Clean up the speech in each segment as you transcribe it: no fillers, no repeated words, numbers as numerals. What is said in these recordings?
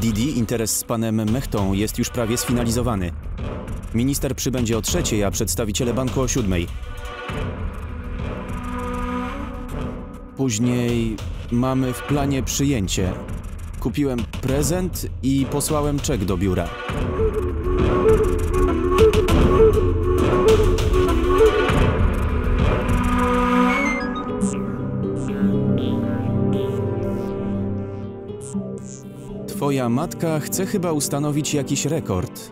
Didi, interes z panem Mechtą jest już prawie sfinalizowany. Minister przybędzie o 3:00, a przedstawiciele banku o 7:00. Później mamy w planie przyjęcie. Kupiłem prezent i posłałem czek do biura. Twoja matka chce chyba ustanowić jakiś rekord.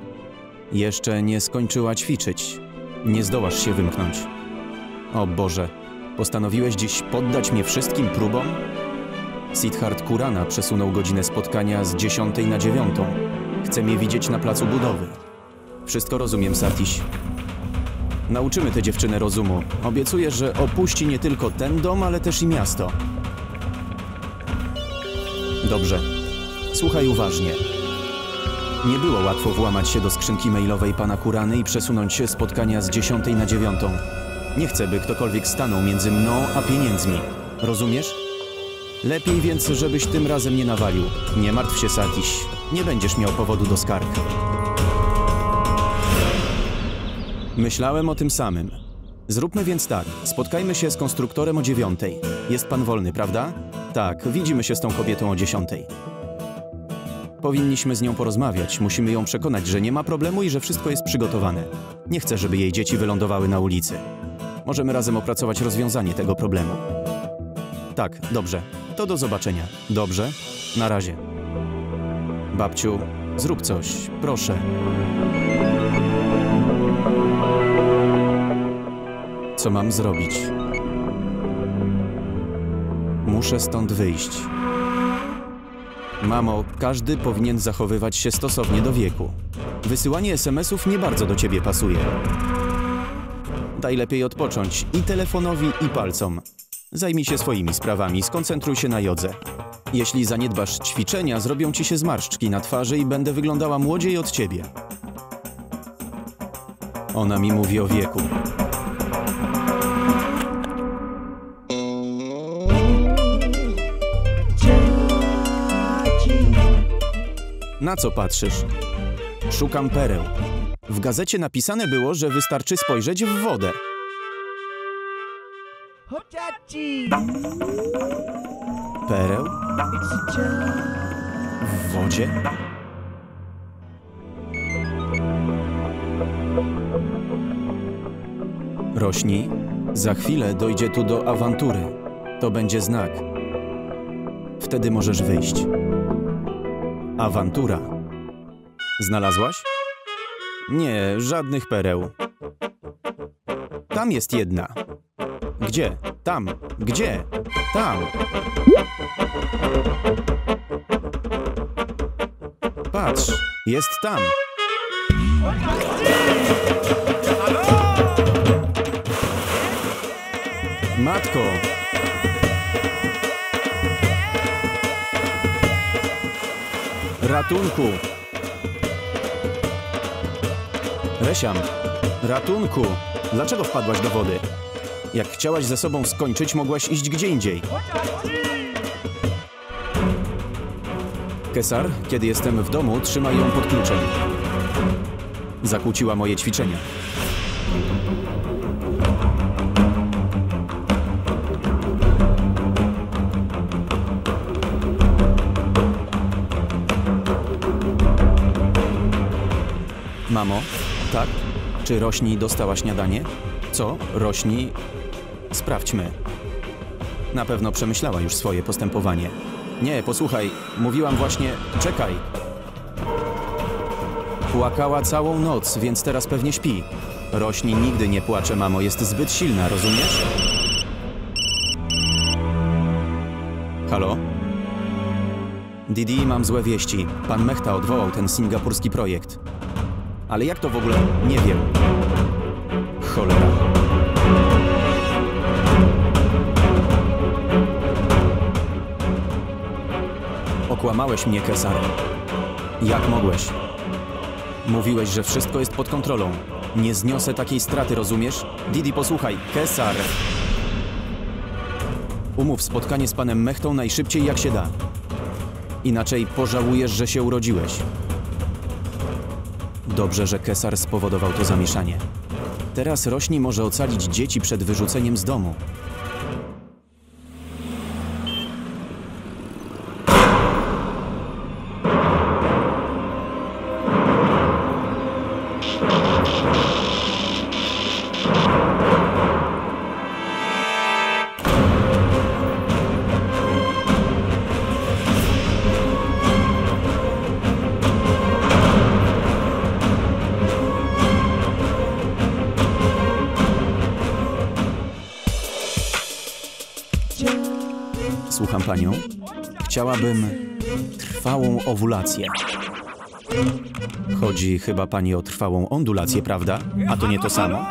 Jeszcze nie skończyła ćwiczyć. Nie zdołasz się wymknąć. O Boże, postanowiłeś dziś poddać mnie wszystkim próbom? Siddharth Kurana przesunął godzinę spotkania z 10:00 na 9:00. Chce mnie widzieć na placu budowy. Wszystko rozumiem, Satish. Nauczymy tę dziewczynę rozumu. Obiecuję, że opuści nie tylko ten dom, ale też i miasto. Dobrze. Słuchaj uważnie. Nie było łatwo włamać się do skrzynki mailowej pana Kurany i przesunąć się spotkania z 10:00 na 9:00. Nie chcę, by ktokolwiek stanął między mną a pieniędzmi. Rozumiesz? Lepiej więc, żebyś tym razem nie nawalił. Nie martw się, Satish. Nie będziesz miał powodu do skarg. Myślałem o tym samym. Zróbmy więc tak. Spotkajmy się z konstruktorem o 9:00. Jest pan wolny, prawda? Tak, widzimy się z tą kobietą o 10:00. Powinniśmy z nią porozmawiać. Musimy ją przekonać, że nie ma problemu i że wszystko jest przygotowane. Nie chcę, żeby jej dzieci wylądowały na ulicy. Możemy razem opracować rozwiązanie tego problemu. Tak, dobrze. To do zobaczenia. Dobrze? Na razie. Babciu, zrób coś. Proszę. Co mam zrobić? Muszę stąd wyjść. Mamo, każdy powinien zachowywać się stosownie do wieku. Wysyłanie SMS-ów nie bardzo do ciebie pasuje. Daj lepiej odpocząć i telefonowi, i palcom. Zajmij się swoimi sprawami, skoncentruj się na jodze. Jeśli zaniedbasz ćwiczenia, zrobią ci się zmarszczki na twarzy i będę wyglądała młodziej od ciebie. Ona mi mówi o wieku. Na co patrzysz? Szukam pereł. W gazecie napisane było, że wystarczy spojrzeć w wodę. Pereł? W wodzie? Rośnij. Za chwilę dojdzie tu do awantury. To będzie znak. Wtedy możesz wyjść. Awantura. Znalazłaś? Nie, żadnych pereł. Tam jest jedna. Gdzie? Tam. Gdzie? Tam. Patrz, jest tam. Matko! Ratunku! Resiam, ratunku! Dlaczego wpadłaś do wody? Jak chciałaś ze sobą skończyć, mogłaś iść gdzie indziej. Kesar, kiedy jestem w domu, trzymaj ją pod kluczem. Zakłóciła moje ćwiczenia. Mamo, tak? Czy Rośni dostała śniadanie? Co? Rośni? Sprawdźmy. Na pewno przemyślała już swoje postępowanie. Nie, posłuchaj, mówiłam właśnie... Czekaj. Płakała całą noc, więc teraz pewnie śpi. Rośni nigdy nie płacze, mamo, jest zbyt silna, rozumiesz? Halo? Didi, mam złe wieści. Pan Mehta odwołał ten singapurski projekt. Ale jak to w ogóle? Nie wiem. Cholera. Okłamałeś mnie, Kesar. Jak mogłeś? Mówiłeś, że wszystko jest pod kontrolą. Nie zniosę takiej straty, rozumiesz? Didi, posłuchaj. Kesar! Umów spotkanie z panem Mehtą najszybciej jak się da. Inaczej pożałujesz, że się urodziłeś. Dobrze, że Kesar spowodował to zamieszanie. Teraz Rośni może ocalić dzieci przed wyrzuceniem z domu. Słucham panią. Chciałabym trwałą owulację. Chodzi chyba pani o trwałą ondulację, prawda? A to nie to samo?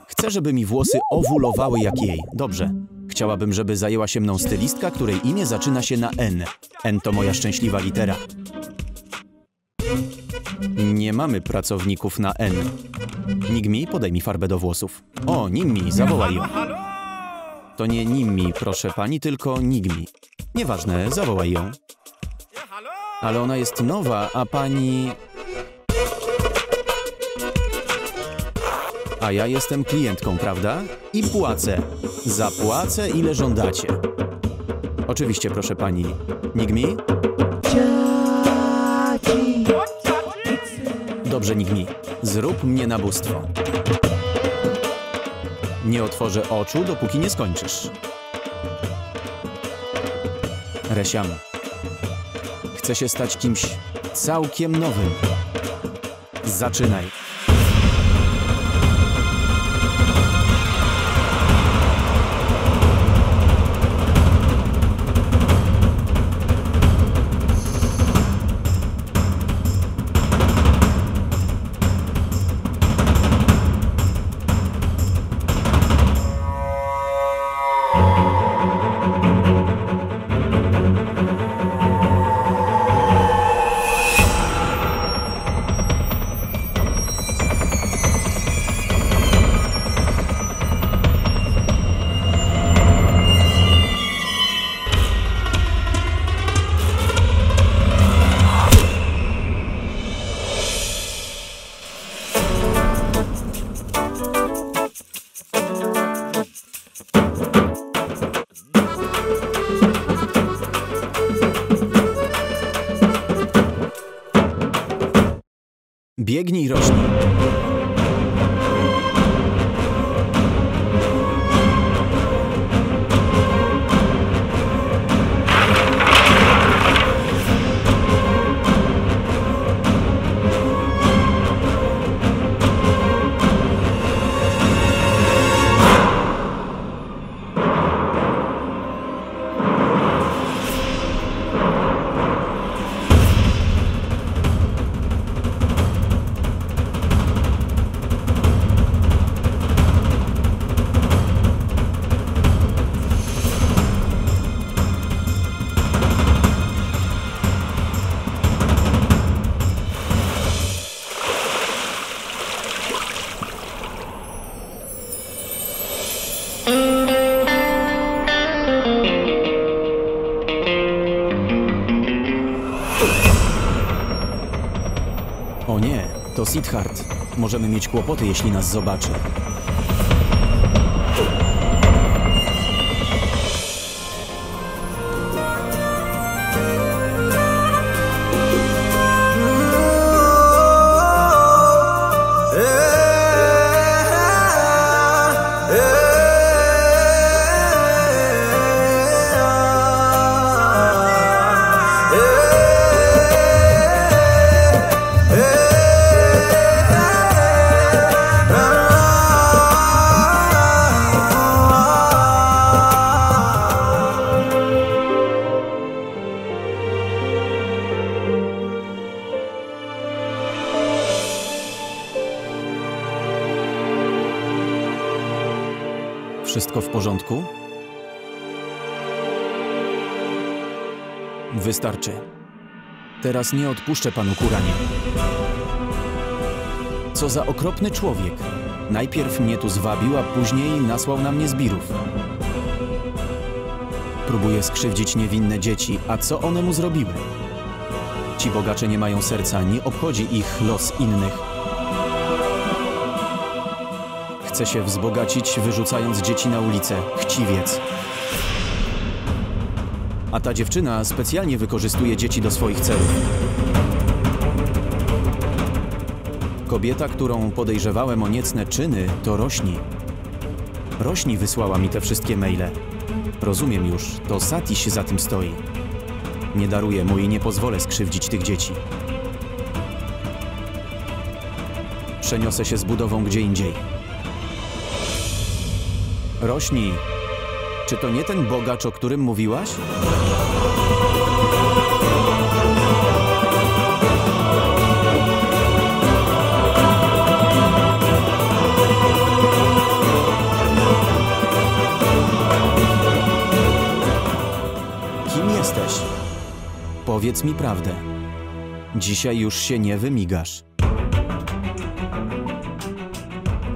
Chcę, żeby mi włosy owulowały jak jej. Dobrze. Chciałabym, żeby zajęła się mną stylistka, której imię zaczyna się na N. N to moja szczęśliwa litera. Nie mamy pracowników na N. Nigmi, podaj mi farbę do włosów. O, Nimmi, zawołaj ją. To nie Nimmi, proszę pani, tylko Nigmi. Nieważne, zawołaj ją. Ale ona jest nowa, a pani... A ja jestem klientką, prawda? I płacę. Zapłacę, ile żądacie. Oczywiście, proszę pani. Nigmi? Dobrze, Nigmi. Zrób mnie na bóstwo. Nie otworzę oczu, dopóki nie skończysz. Resiam. Chcę się stać kimś całkiem nowym. Zaczynaj. Biegnij, rośnij. O nie, to Siddharth. Możemy mieć kłopoty, jeśli nas zobaczy. Wszystko w porządku? Wystarczy. Teraz nie odpuszczę panu Kuranie. Co za okropny człowiek. Najpierw mnie tu zwabił, a później nasłał na mnie zbirów. próbuje skrzywdzić niewinne dzieci, a co one mu zrobiły? Ci bogacze nie mają serca, nie obchodzi ich los innych. Chce się wzbogacić, wyrzucając dzieci na ulicę. Chciwiec. A ta dziewczyna specjalnie wykorzystuje dzieci do swoich celów. Kobieta, którą podejrzewałem o niecne czyny, to Rośni. Rośni wysłała mi te wszystkie maile. Rozumiem już, to Satish za tym stoi. Nie daruję mu i nie pozwolę skrzywdzić tych dzieci. Przeniosę się z budową gdzie indziej. Rośni, czy to nie ten bogacz, o którym mówiłaś? Kim jesteś? Powiedz mi prawdę. Dzisiaj już się nie wymigasz.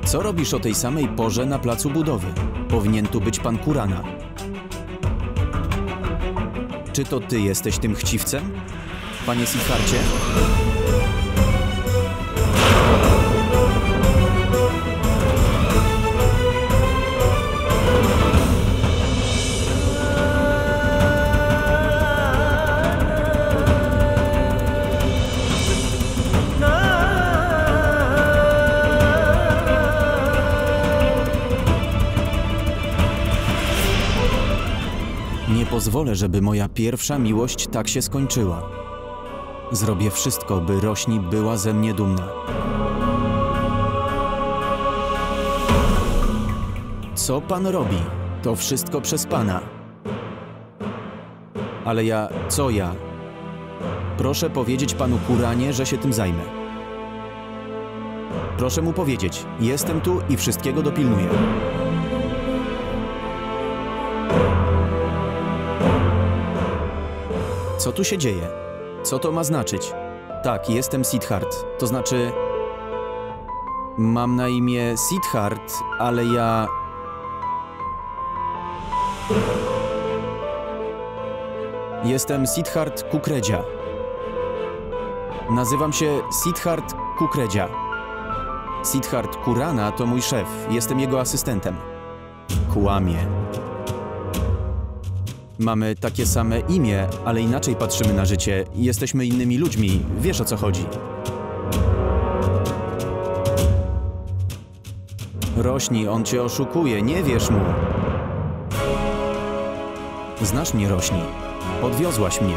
Co robisz o tej samej porze na placu budowy? Powinien tu być pan Kurana. Czy to ty jesteś tym chciwcem? Panie Siddharcie? Nie pozwolę, żeby moja pierwsza miłość tak się skończyła. Zrobię wszystko, by Rośni była ze mnie dumna. Co pan robi? To wszystko przez pana. Ale ja... co ja? Proszę powiedzieć panu Kuranie, że się tym zajmę. Proszę mu powiedzieć, jestem tu i wszystkiego dopilnuję. Co tu się dzieje? Co to ma znaczyć? Tak, jestem Siddhart. To znaczy... Mam na imię Siddhart, ale ja... Jestem Siddhart Kukredzia. Nazywam się Siddhart Kukredzia. Siddhart Kurana to mój szef. Jestem jego asystentem. Kłamie. Mamy takie same imię, ale inaczej patrzymy na życie. Jesteśmy innymi ludźmi. Wiesz, o co chodzi. Rośni, on cię oszukuje. Nie wierz mu. Znasz mnie, Rośni. Podwiozłaś mnie.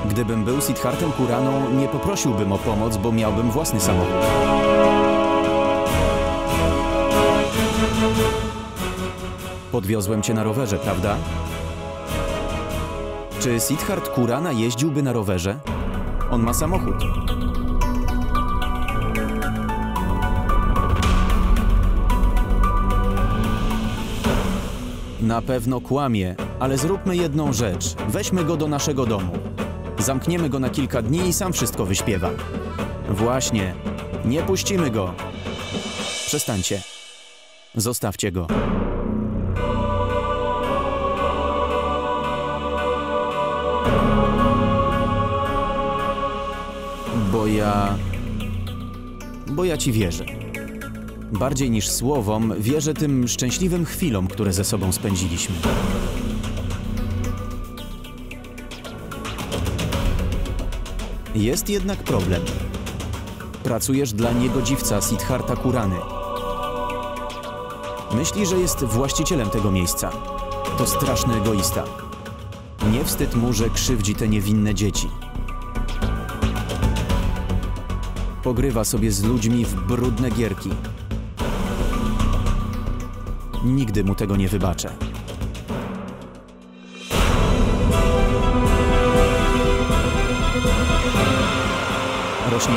Gdybym był Siddhartem Kuraną, nie poprosiłbym o pomoc, bo miałbym własny samochód. Podwiozłem cię na rowerze, prawda? Czy Siddhart Kurana jeździłby na rowerze? On ma samochód. Na pewno kłamie, ale zróbmy jedną rzecz. Weźmy go do naszego domu. Zamkniemy go na kilka dni i sam wszystko wyśpiewa. Właśnie. Nie puścimy go. Przestańcie. Zostawcie go. Bo ja ci wierzę. Bardziej niż słowom, wierzę tym szczęśliwym chwilom, które ze sobą spędziliśmy. Jest jednak problem. Pracujesz dla niegodziwca Siddharta Kurany. Myśli, że jest właścicielem tego miejsca. To straszny egoista. Nie wstyd mu, że krzywdzi te niewinne dzieci. Pogrywa sobie z ludźmi w brudne gierki. Nigdy mu tego nie wybaczę. Rośni?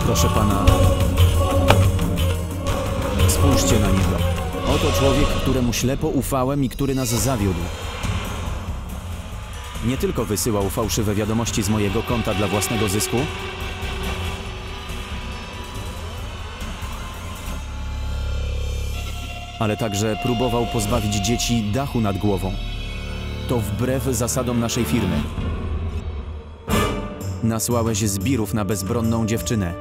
Proszę pana, Spójrzcie na niego. Oto człowiek, któremu ślepo ufałem i który nas zawiódł. Nie tylko wysyłał fałszywe wiadomości z mojego konta dla własnego zysku, ale także próbował pozbawić dzieci dachu nad głową. To wbrew zasadom naszej firmy. Nasłałeś zbirów na bezbronną dziewczynę.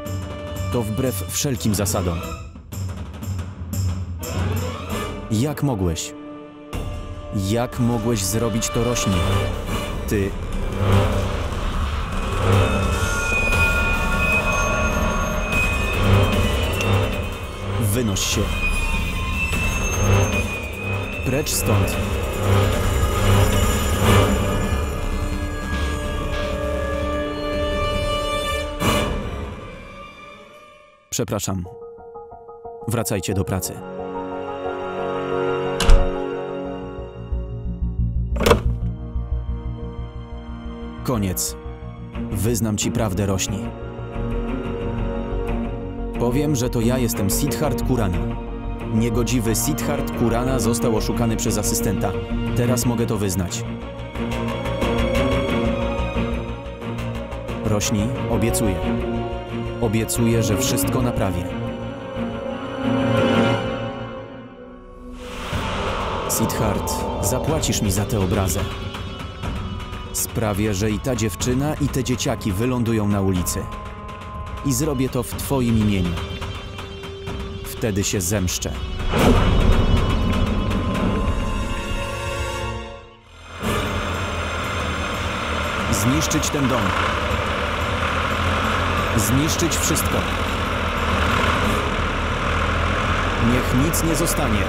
To wbrew wszelkim zasadom. Jak mogłeś? Jak mogłeś zrobić to, Rośni? Ty... Wynoś się. Precz stąd. Przepraszam. Wracajcie do pracy. Koniec. Wyznam ci prawdę, Rośni. Powiem, że to ja jestem Siddharth Kurana. Niegodziwy Siddharth Kurana został oszukany przez asystenta. Teraz mogę to wyznać. Rośni, obiecuję. Obiecuję, że wszystko naprawię. Siddharth, zapłacisz mi za tę obrazę. Sprawię, że i ta dziewczyna, i te dzieciaki wylądują na ulicy. I zrobię to w twoim imieniu. Wtedy się zemszczę. Zniszczyć ten dom. Zniszczyć wszystko. Niech nic nie zostanie.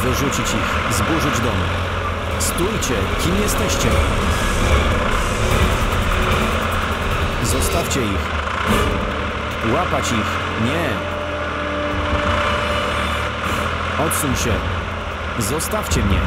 Wyrzucić ich, zburzyć dom. Stójcie, kim jesteście? Zostawcie ich. Łapać ich. Nie. Odsuń się. Zostawcie mnie.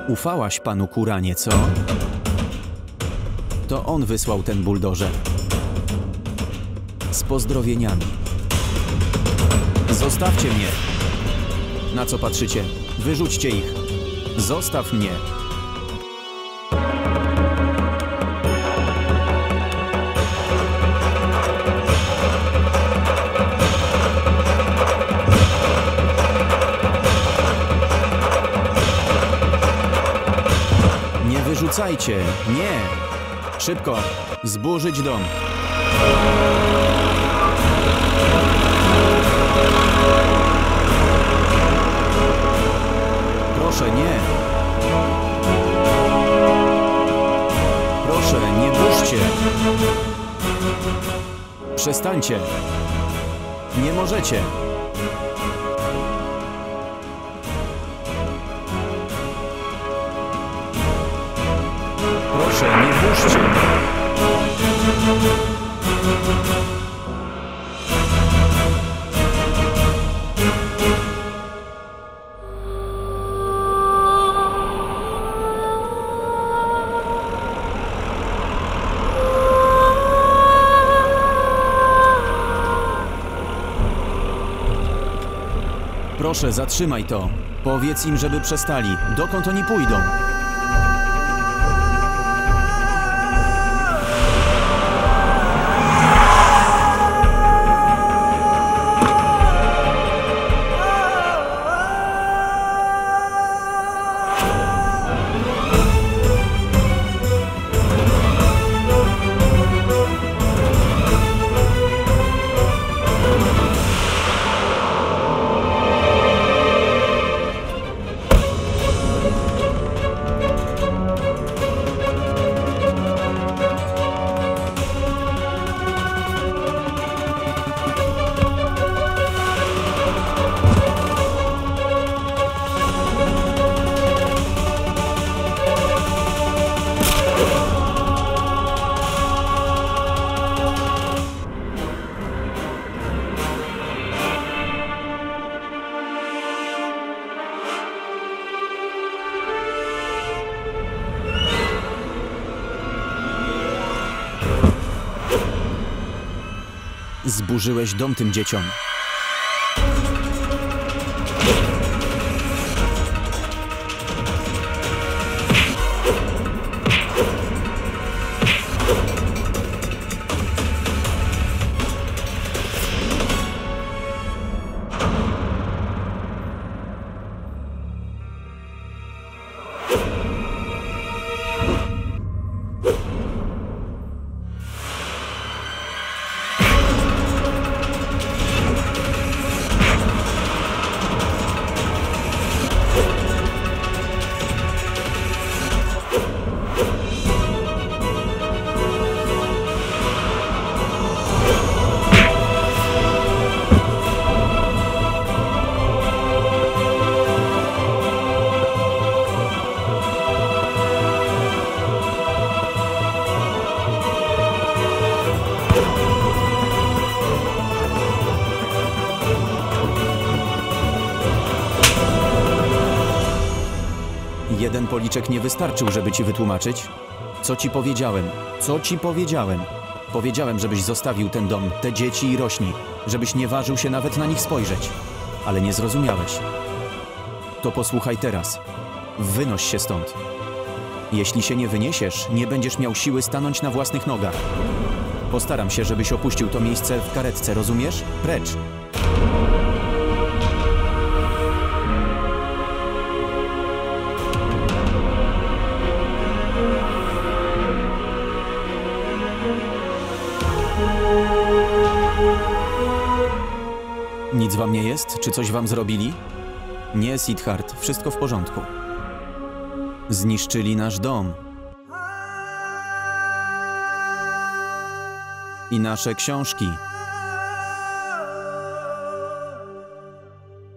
Ufałaś panu Kuranie, co? To on wysłał ten buldożer. Z pozdrowieniami. Zostawcie mnie! Na co patrzycie? Wyrzućcie ich! Zostaw mnie! Wyrzucajcie! Nie! Szybko! Zburzyć dom! Proszę, nie! Proszę, nie burzcie! Przestańcie! Nie możecie! Proszę, nie burzcie! Proszę, zatrzymaj to. Powiedz im, żeby przestali. Dokąd oni pójdą? Zburzyłeś dom tym dzieciom. Jeden policzek nie wystarczył, żeby ci wytłumaczyć? Co ci powiedziałem? Co ci powiedziałem? Powiedziałem, żebyś zostawił ten dom, te dzieci i rośni, żebyś nie ważył się nawet na nich spojrzeć. Ale nie zrozumiałeś. To posłuchaj teraz. Wynoś się stąd. Jeśli się nie wyniesiesz, nie będziesz miał siły stanąć na własnych nogach. Postaram się, żebyś opuścił to miejsce w karetce, rozumiesz? Precz! Nic wam nie jest? Czy coś wam zrobili? Nie, Siddharth, wszystko w porządku. Zniszczyli nasz dom. I nasze książki.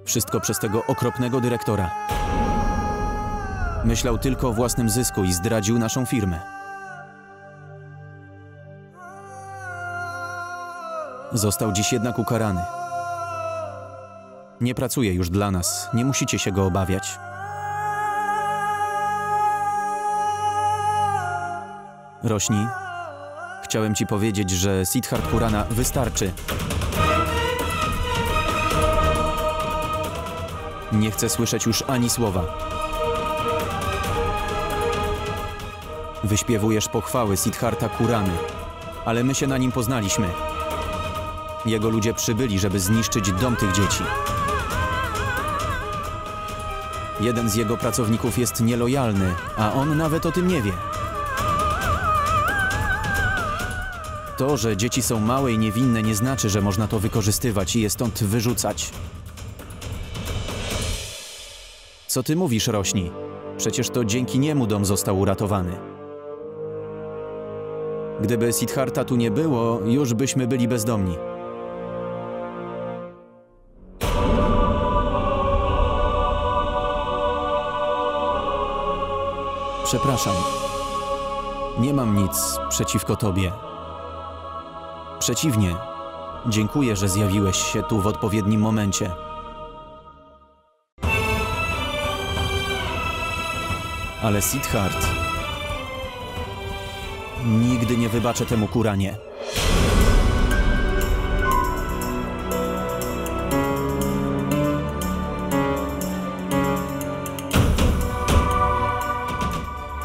Wszystko przez tego okropnego dyrektora. Myślał tylko o własnym zysku i zdradził naszą firmę. Został dziś jednak ukarany. Nie pracuje już dla nas, nie musicie się go obawiać. Rośni, chciałem ci powiedzieć, że Siddharth Khurana wystarczy. Nie chcę słyszeć już ani słowa. Wyśpiewujesz pochwały Siddhartha Khurany, ale my się na nim poznaliśmy. Jego ludzie przybyli, żeby zniszczyć dom tych dzieci. Jeden z jego pracowników jest nielojalny, a on nawet o tym nie wie. To, że dzieci są małe i niewinne, nie znaczy, że można to wykorzystywać i je stąd wyrzucać. Co ty mówisz, Rośni? Przecież to dzięki niemu dom został uratowany. Gdyby Siddhartha tu nie było, już byśmy byli bezdomni. Przepraszam. Nie mam nic przeciwko tobie. Przeciwnie, dziękuję, że zjawiłeś się tu w odpowiednim momencie. Ale Siddharth... Nigdy nie wybaczę temu Khuranie.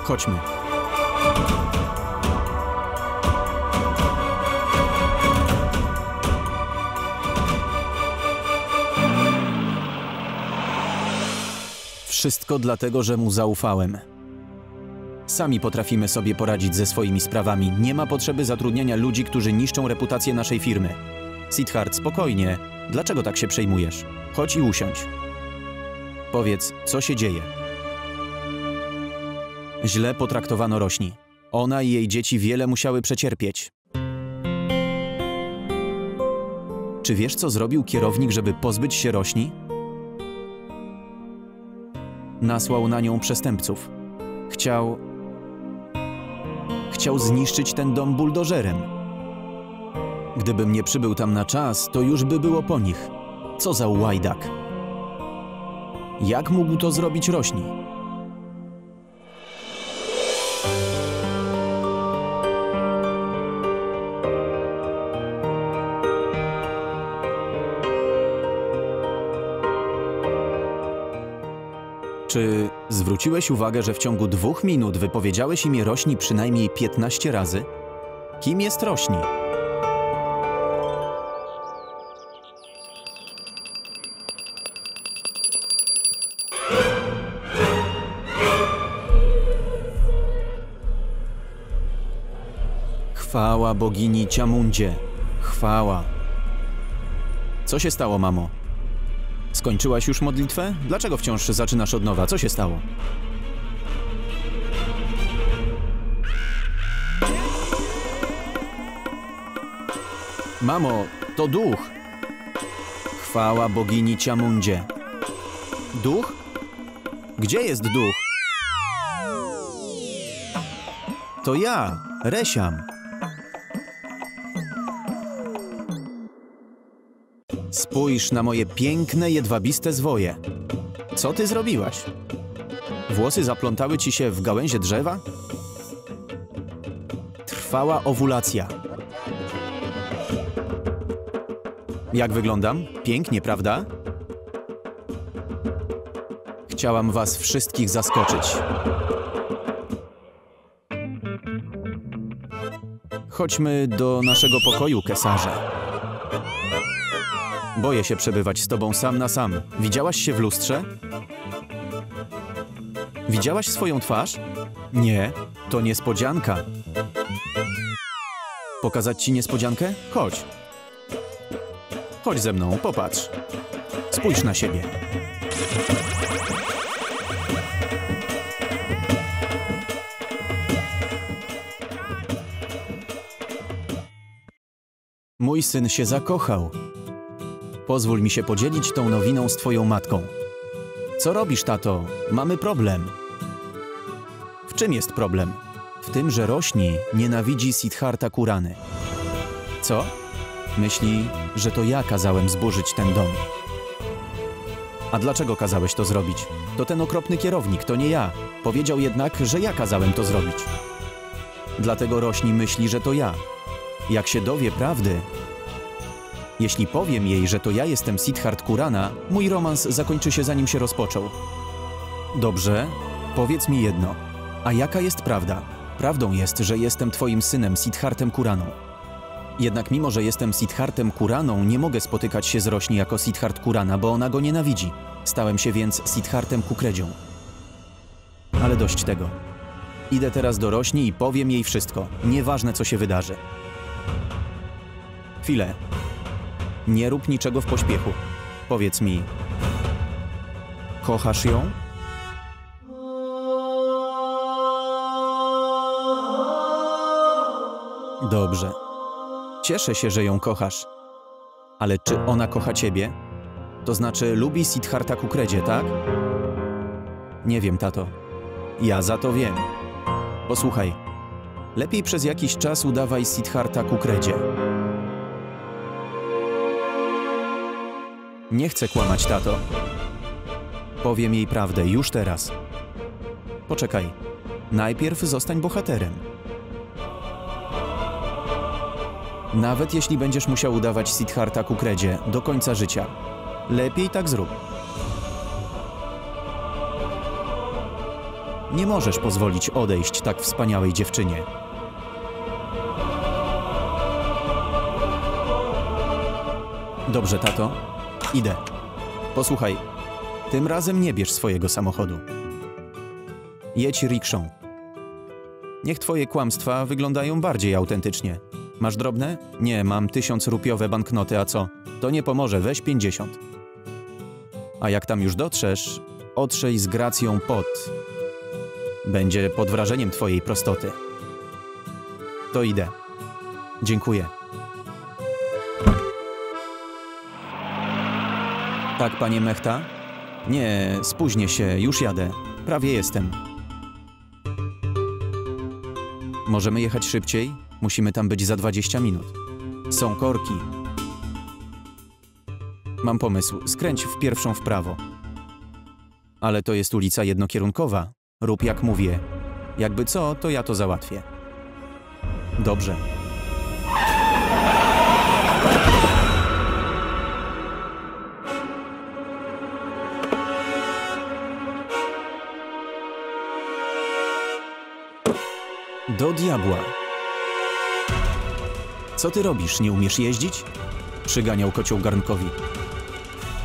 Chodźmy. Wszystko dlatego, że mu zaufałem. Sami potrafimy sobie poradzić ze swoimi sprawami. Nie ma potrzeby zatrudniania ludzi, którzy niszczą reputację naszej firmy. Siddharth, spokojnie. Dlaczego tak się przejmujesz? Chodź i usiądź. Powiedz, co się dzieje? Źle potraktowano Rośni. Ona i jej dzieci wiele musiały przecierpieć. Czy wiesz, co zrobił kierownik, żeby pozbyć się Rośni? Nasłał na nią przestępców. Chciał zniszczyć ten dom buldożerem. Gdybym nie przybył tam na czas, to już by było po nich. Co za łajdak. Jak mógł to zrobić Rośni? Czy zwróciłeś uwagę, że w ciągu 2 minut wypowiedziałeś imię Rośni przynajmniej 15 razy? Kim jest Rośni? Chwała bogini Ciamundzie. Chwała. Co się stało, mamo? Skończyłaś już modlitwę? Dlaczego wciąż zaczynasz od nowa? Co się stało? Mamo, to duch. Chwała bogini Ciamundzie. Duch? Gdzie jest duch? To ja, Resiam. Spójrz na moje piękne, jedwabiste zwoje. Co ty zrobiłaś? Włosy zaplątały ci się w gałęzie drzewa? Trwała owulacja. Jak wyglądam? Pięknie, prawda? Chciałam was wszystkich zaskoczyć. Chodźmy do naszego pokoju, Kesarze. Boję się przebywać z tobą sam na sam. Widziałaś się w lustrze? Widziałaś swoją twarz? Nie, to niespodzianka. Pokazać ci niespodziankę? Chodź. Chodź ze mną, popatrz. Spójrz na siebie. Mój syn się zakochał. Pozwól mi się podzielić tą nowiną z twoją matką. Co robisz, tato? Mamy problem. W czym jest problem? W tym, że Rośni nienawidzi Siddhartha Kurany. Co? Myśli, że to ja kazałem zburzyć ten dom. A dlaczego kazałeś to zrobić? To ten okropny kierownik, to nie ja. Powiedział jednak, że ja kazałem to zrobić. Dlatego Rośni myśli, że to ja. Jak się dowie prawdy, jeśli powiem jej, że to ja jestem Siddhartha Kurana, mój romans zakończy się, zanim się rozpoczął. Dobrze, powiedz mi jedno. A jaka jest prawda? Prawdą jest, że jestem twoim synem Siddharthem Kuraną. Jednak mimo, że jestem Siddharthem Kuraną, nie mogę spotykać się z Rośni jako Siddhartha Kurana, bo ona go nienawidzi. Stałem się więc Siddharthem Kukredzią. Ale dość tego. Idę teraz do Rośni i powiem jej wszystko. Nieważne, co się wydarzy. Chwilę. Nie rób niczego w pośpiechu. Powiedz mi, kochasz ją? Dobrze. Cieszę się, że ją kochasz. Ale czy ona kocha ciebie? To znaczy lubi Siddhartha Kukredzie, tak? Nie wiem, tato. Ja za to wiem. Posłuchaj. Lepiej przez jakiś czas udawaj Siddhartha Kukredzie. Nie chcę kłamać, tato. Powiem jej prawdę już teraz. Poczekaj. Najpierw zostań bohaterem. Nawet jeśli będziesz musiał udawać Siddhartha Kukredzie do końca życia. Lepiej tak zrób. Nie możesz pozwolić odejść tak wspaniałej dziewczynie. Dobrze, tato. Idę. Posłuchaj, tym razem nie bierz swojego samochodu. Jedź rikszą. Niech twoje kłamstwa wyglądają bardziej autentycznie. Masz drobne? Nie, mam 1000-rupiowe banknoty, a co? To nie pomoże, weź 50. A jak tam już dotrzesz, otrzej z gracją pot. Będzie pod wrażeniem twojej prostoty. To idę. Dziękuję. Tak, panie Mehta? Nie, spóźnię się, już jadę. Prawie jestem. Możemy jechać szybciej? Musimy tam być za 20 minut. Są korki. Mam pomysł, skręć w pierwszą w prawo. Ale to jest ulica jednokierunkowa. Rób jak mówię. Jakby co, to ja to załatwię. Dobrze. Do diabła. Co ty robisz? Nie umiesz jeździć? Przyganiał kocioł garnkowi.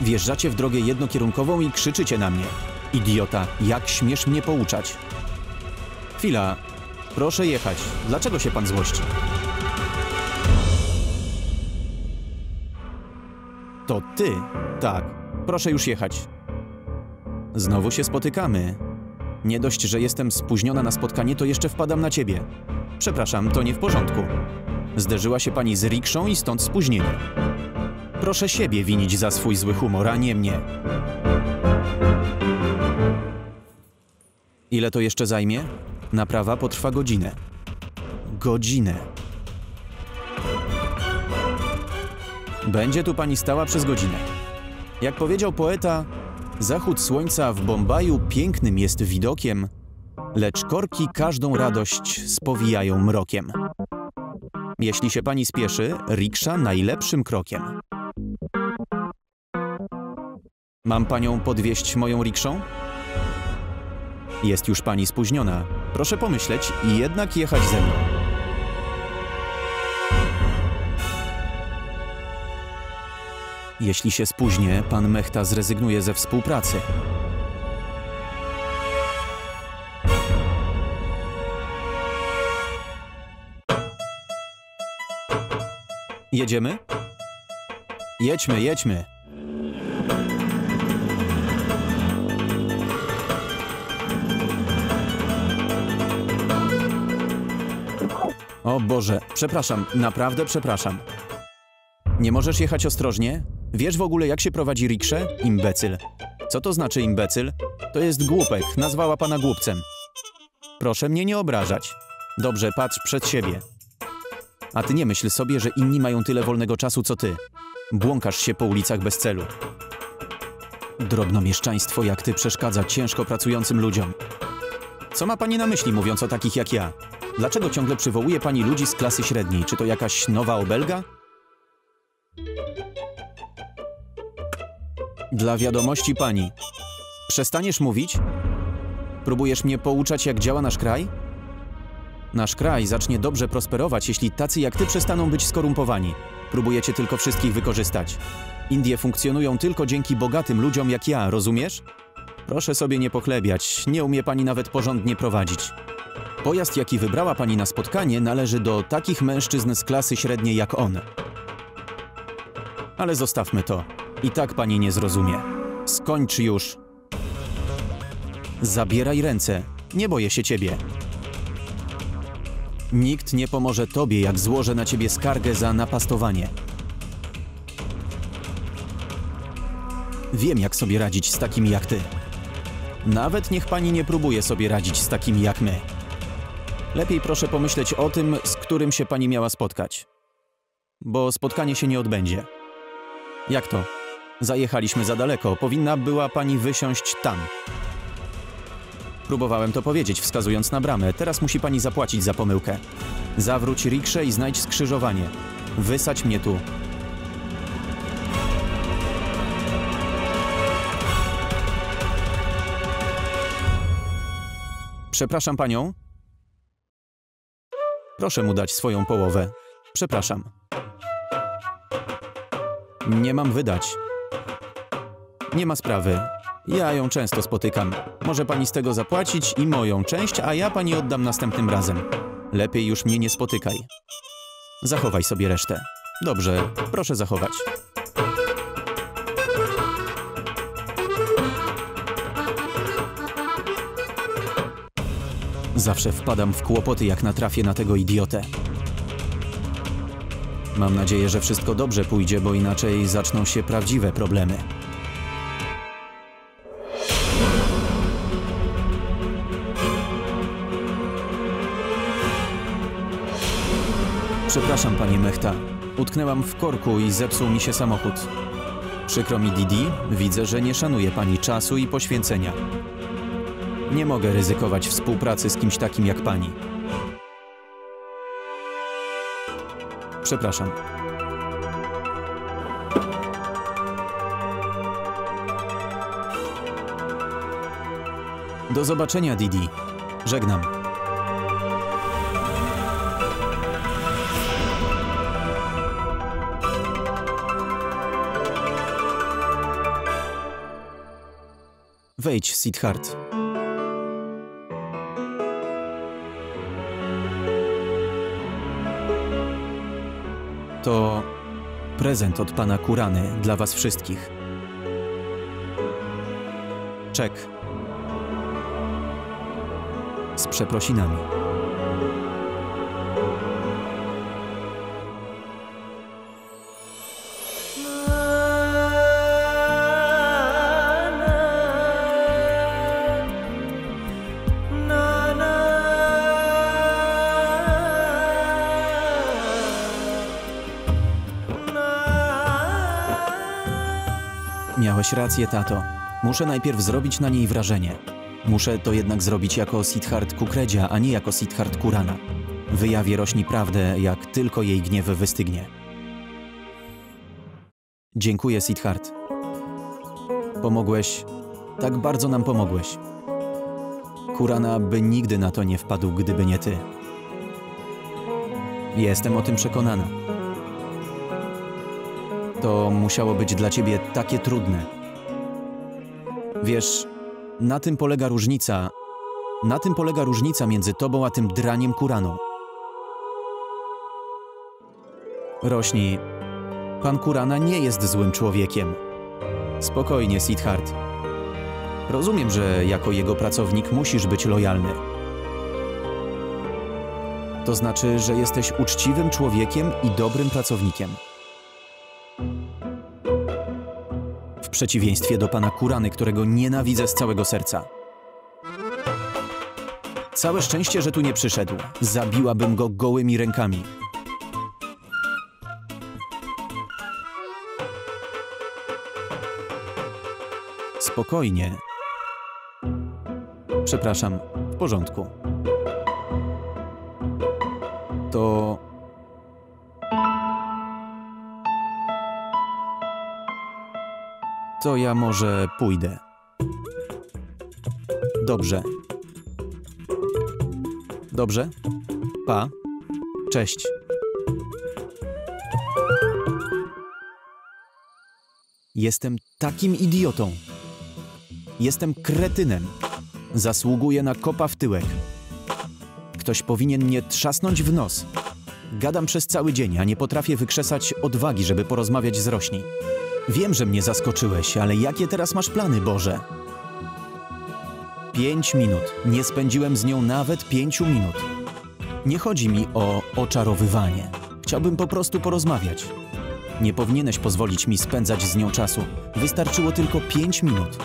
Wjeżdżacie w drogę jednokierunkową i krzyczycie na mnie. Idiota, jak śmiesz mnie pouczać? Chwila. Proszę jechać. Dlaczego się pan złości? To ty? Tak. Proszę już jechać. Znowu się spotykamy. Nie dość, że jestem spóźniona na spotkanie, to jeszcze wpadam na ciebie. Przepraszam, to nie w porządku. Zderzyła się pani z rikszą i stąd spóźnienie. Proszę siebie winić za swój zły humor, a nie mnie. Ile to jeszcze zajmie? Naprawa potrwa godzinę. Godzinę. Będzie tu pani stała przez godzinę. Jak powiedział poeta, zachód słońca w Bombaju pięknym jest widokiem, lecz korki każdą radość spowijają mrokiem. Jeśli się pani spieszy, riksza najlepszym krokiem. Mam panią podwieźć moją rikszą? Jest już pani spóźniona. Proszę pomyśleć i jednak jechać ze mną. Jeśli się spóźnię, pan Mehta zrezygnuje ze współpracy. Jedziemy? Jedźmy, jedźmy. O Boże, przepraszam, naprawdę przepraszam. Nie możesz jechać ostrożnie? Wiesz w ogóle, jak się prowadzi rikszę? Imbecyl. Co to znaczy imbecyl? To jest głupek, nazwała pana głupcem. Proszę mnie nie obrażać. Dobrze, patrz przed siebie. A ty nie myśl sobie, że inni mają tyle wolnego czasu, co ty. Błąkasz się po ulicach bez celu. Drobnomieszczaństwo jak ty przeszkadza ciężko pracującym ludziom. Co ma pani na myśli, mówiąc o takich jak ja? Dlaczego ciągle przywołuje pani ludzi z klasy średniej? Czy to jakaś nowa obelga? Dla wiadomości pani. Przestaniesz mówić? Próbujesz mnie pouczać, jak działa nasz kraj? Nasz kraj zacznie dobrze prosperować, jeśli tacy jak ty przestaną być skorumpowani. Próbujecie tylko wszystkich wykorzystać. Indie funkcjonują tylko dzięki bogatym ludziom jak ja, rozumiesz? Proszę sobie nie pochlebiać, nie umie pani nawet porządnie prowadzić. Pojazd, jaki wybrała pani na spotkanie, należy do takich mężczyzn z klasy średniej jak on. Ale zostawmy to. I tak pani nie zrozumie. Skończ już. Zabieraj ręce. Nie boję się ciebie. Nikt nie pomoże tobie, jak złożę na ciebie skargę za napastowanie. Wiem, jak sobie radzić z takimi jak ty. Nawet niech pani nie próbuje sobie radzić z takimi jak my. Lepiej proszę pomyśleć o tym, z którym się pani miała spotkać. Bo spotkanie się nie odbędzie. Jak to? Zajechaliśmy za daleko. Powinna była pani wysiąść tam. Próbowałem to powiedzieć, wskazując na bramę. Teraz musi pani zapłacić za pomyłkę. Zawróć rikszę i znajdź skrzyżowanie. Wysadź mnie tu. Przepraszam panią? Proszę mu dać swoją połowę. Przepraszam. Nie mam wydać. Nie ma sprawy. Ja ją często spotykam. Może pani z tego zapłacić i moją część, a ja pani oddam następnym razem. Lepiej już mnie nie spotykaj. Zachowaj sobie resztę. Dobrze, proszę zachować. Zawsze wpadam w kłopoty, jak natrafię na tego idiotę. Mam nadzieję, że wszystko dobrze pójdzie, bo inaczej zaczną się prawdziwe problemy. Przepraszam, panie Mehta. Utknęłam w korku i zepsuł mi się samochód. Przykro mi, Didi. Widzę, że nie szanuje pani czasu i poświęcenia. Nie mogę ryzykować współpracy z kimś takim jak pani. Przepraszam. Do zobaczenia, Didi. Żegnam. Wejdź, Siddhart. To prezent od pana Kurany dla was wszystkich. Czek. Z przeprosinami. Miałeś rację, tato. Muszę najpierw zrobić na niej wrażenie. Muszę to jednak zrobić jako Siddhart Kukredzia, a nie jako Siddhart Kurana. Wyjawię rośni prawdę, jak tylko jej gniew wystygnie. Dziękuję, Siddhart. Pomogłeś, tak bardzo nam pomogłeś. Kurana by nigdy na to nie wpadł, gdyby nie ty. Jestem o tym przekonana. To musiało być dla ciebie takie trudne. Wiesz, na tym polega różnica między tobą a tym draniem Kuraną. Rośni, pan Kurana nie jest złym człowiekiem. Spokojnie, Siddhart. Rozumiem, że jako jego pracownik musisz być lojalny. To znaczy, że jesteś uczciwym człowiekiem i dobrym pracownikiem. W przeciwieństwie do pana Kurany, którego nienawidzę z całego serca. Całe szczęście, że tu nie przyszedł. Zabiłabym go gołymi rękami. Spokojnie. Przepraszam, w porządku. To ja może pójdę. Dobrze. Dobrze? Pa. Cześć. Jestem takim idiotą. Jestem kretynem. Zasługuję na kopa w tyłek. Ktoś powinien mnie trzasnąć w nos. Gadam przez cały dzień, a nie potrafię wykrzesać odwagi, żeby porozmawiać z rośni. Wiem, że mnie zaskoczyłeś, ale jakie teraz masz plany, Boże? 5 minut. Nie spędziłem z nią nawet 5 minut. Nie chodzi mi o oczarowywanie. Chciałbym po prostu porozmawiać. Nie powinieneś pozwolić mi spędzać z nią czasu. Wystarczyło tylko 5 minut.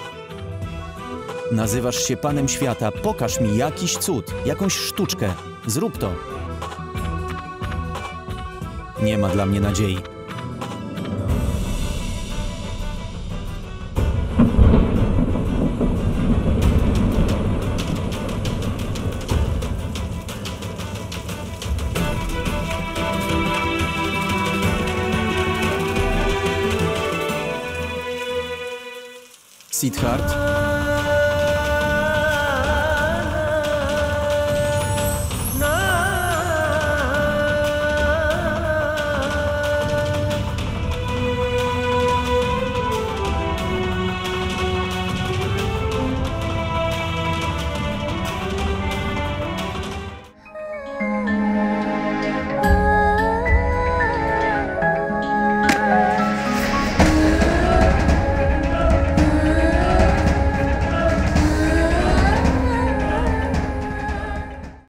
Nazywasz się Panem Świata. Pokaż mi jakiś cud, jakąś sztuczkę. Zrób to. Nie ma dla mnie nadziei. Siddhart?